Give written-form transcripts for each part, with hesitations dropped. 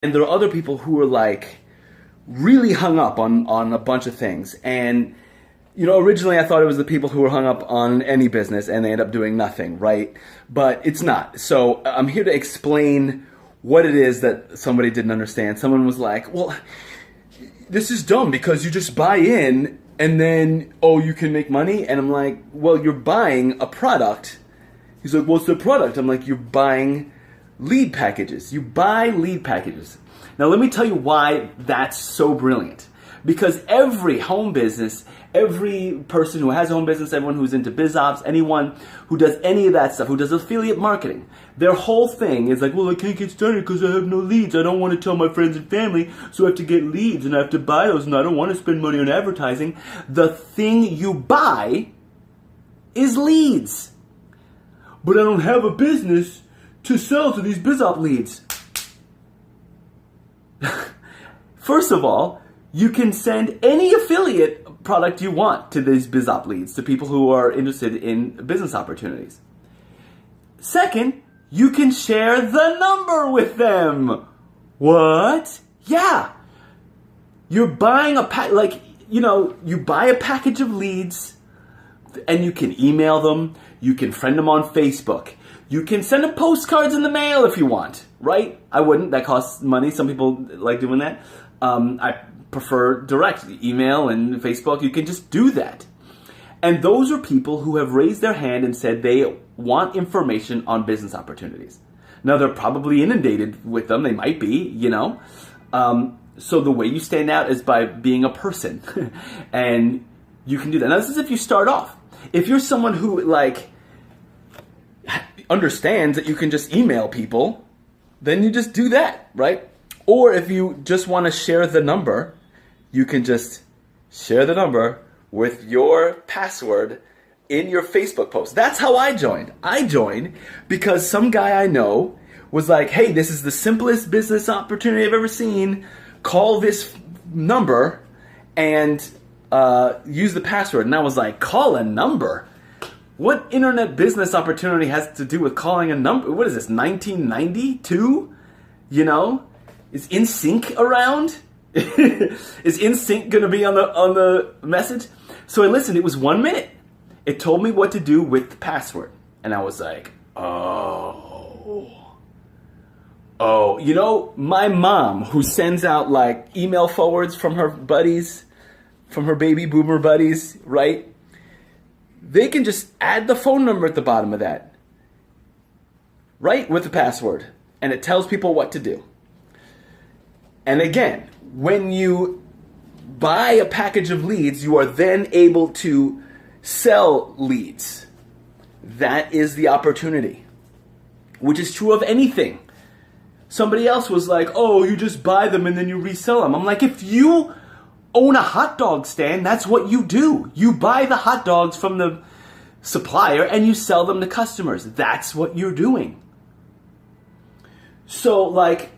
And there are other people who are like really hung up on a bunch of things. And, you know, originally I thought it was the people who were hung up on any business and they end up doing nothing, right? But it's not. So I'm here to explain what it is that somebody didn't understand. Someone was like, well, this is dumb because you just buy in and then, oh, you can make money? And I'm like, well, you're buying a product. He's like, what's the product? I'm like, you're buying lead packages. You buy lead packages. Now, let me tell you why that's so brilliant. Because every home business, every person who has a home business, everyone who's into biz ops, anyone who does any of that stuff, who does affiliate marketing, their whole thing is like, well, I can't get started because I have no leads. I don't want to tell my friends and family, so I have to get leads and I have to buy those and I don't want to spend money on advertising. The thing you buy is leads. But I don't have a business to sell to these biz op leads. First of all, you can send any affiliate product you want to these biz op leads, to people who are interested in business opportunities. Second, you can share the number with them. What? Yeah. You're buying you buy a package of leads and you can email them, you can friend them on Facebook. You can send them postcards in the mail if you want, right? I wouldn't. That costs money. Some people like doing that. I prefer direct email and Facebook. You can just do that. And those are people who have raised their hand and said they want information on business opportunities. Now, they're probably inundated with them. They might be, you know. So the way you stand out is by being a person. And you can do that. Now, this is if you start off. If you're someone who, like, understands that you can just email people, then you just do that, right? Or if you just want to share the number, you can just share the number with your password in your Facebook post. That's how I joined. I joined because some guy I know was like, hey, this is the simplest business opportunity I've ever seen. Call this number and use the password. And I was like, call a number? What internet business opportunity has to do with calling a number? What is this, 1992? You know? Is InSync around? Is InSync going to be on the message? So I listened. It was 1 minute. It told me what to do with the password. And I was like, oh. You know, my mom, who sends out like email forwards from her buddies, from her baby boomer buddies, right? They can just add the phone number at the bottom of that, right, with the password, and it tells people what to do. And again, when you buy a package of leads, you are then able to sell leads. That is the opportunity, which is true of anything. Somebody else was like, oh, you just buy them and then you resell them. I'm like, if you own a hot dog stand, that's what you do. You buy the hot dogs from the supplier and you sell them to customers. That's what you're doing. So, like,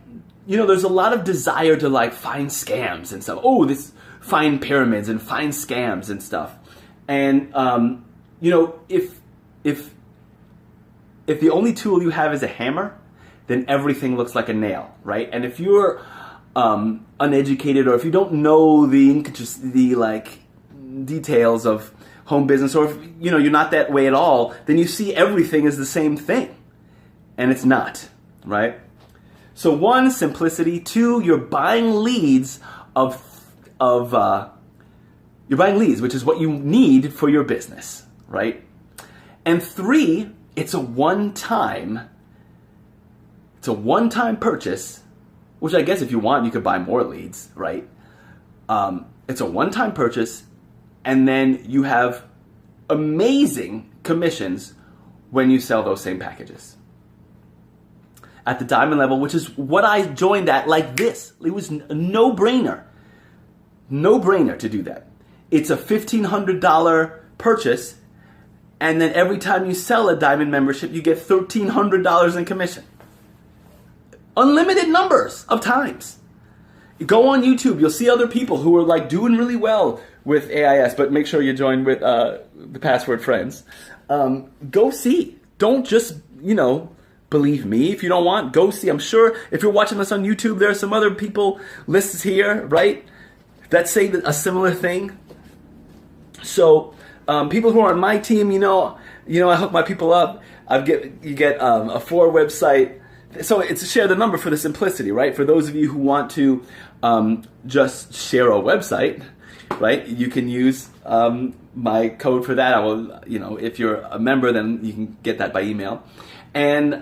you know, there's a lot of desire to like find scams and stuff. Oh, find pyramids and find scams and stuff. And you know, if the only tool you have is a hammer, then everything looks like a nail, right? And if you're uneducated, or if you don't know the details of home business, or if you know you're not that way at all, then you see everything as the same thing, and it's not, right? So one, simplicity. Two, you're buying leads you're buying leads, which is what you need for your business, right? And three, it's a one-time purchase, which I guess if you want, you could buy more leads, right? It's a one-time purchase, and then you have amazing commissions when you sell those same packages. At the diamond level, which is what I joined at, like this. It was a no-brainer. No-brainer to do that. It's a $1,500 purchase, and then every time you sell a diamond membership, you get $1,300 in commission. Unlimited numbers of times. Go on YouTube, you'll see other people who are like doing really well with AIS, but make sure you join with the password friends. Go see. Don't just, believe me if you don't want. Go see. I'm sure if you're watching this on YouTube, there are some other people lists here, right, that say a similar thing. So people who are on my team, I hook my people up. You get a 4 website. So it's Share the Number for the simplicity, right? For those of you who want to just share a website, right? You can use my code for that. I will, if you're a member, then you can get that by email. And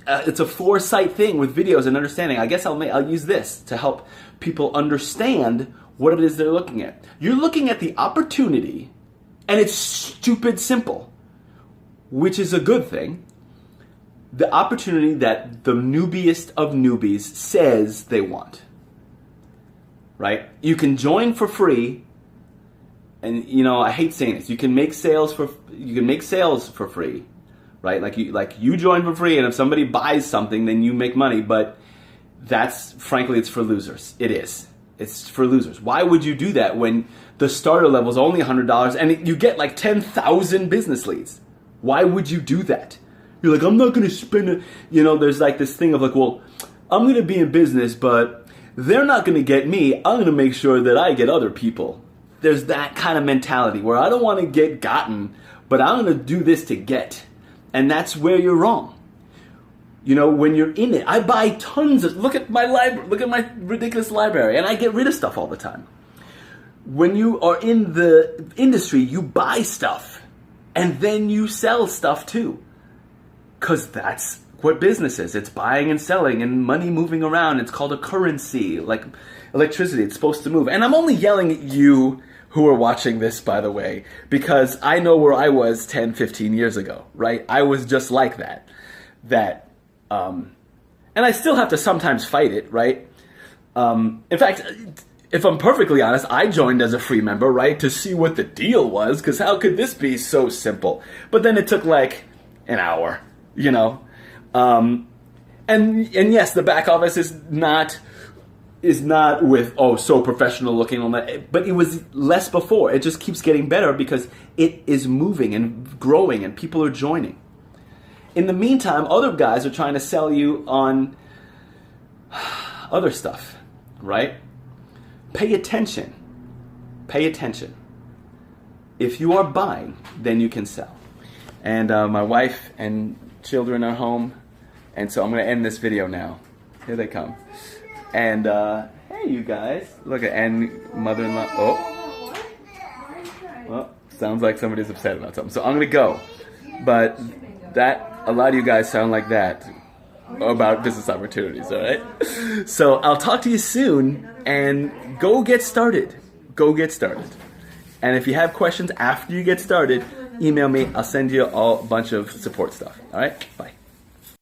it's a 4-site thing with videos and understanding. I guess I'll use this to help people understand what it is they're looking at. You're looking at the opportunity, and it's stupid simple, which is a good thing. The opportunity that the newbiest of newbies says they want, right? You can join for free, and I hate saying this. You can make sales for free, right? Like you join for free, and if somebody buys something, then you make money. But frankly, it's for losers. It is. It's for losers. Why would you do that when the starter level is only $100 and you get like 10,000 business leads? Why would you do that? You're like, I'm not going to spend it. There's like this thing of like, well, I'm going to be in business, but they're not going to get me. I'm going to make sure that I get other people. There's that kind of mentality where I don't want to get gotten, but I'm going to do this to get. And that's where you're wrong. When you're in it, I buy tons of, look at my library, look at my ridiculous library, and I get rid of stuff all the time. When you are in the industry, you buy stuff, and then you sell stuff too. Because that's what business is. It's buying and selling and money moving around. It's called a currency, like electricity. It's supposed to move. And I'm only yelling at you who are watching this, by the way, because I know where I was 10, 15 years ago, right? I was just like that. And I still have to sometimes fight it, right? In fact, if I'm perfectly honest, I joined as a free member, right, to see what the deal was, because how could this be so simple? But then it took like an hour, and yes, the back office is not with so professional looking on that, but it was less before. It just keeps getting better because it is moving and growing, and people are joining. In the meantime, other guys are trying to sell you on other stuff, right? Pay attention. Pay attention. If you are buying, then you can sell. And my wife and children are home, and so I'm going to end this video now. Here they come. And hey, you guys. Look at, and mother-in-law. Oh, sounds like somebody's upset about something. So I'm going to go. But a lot of you guys sound like that about business opportunities, all right? So I'll talk to you soon, and go get started. Go get started. And if you have questions after you get started, email me. I'll send you a bunch of support stuff. All right? Bye.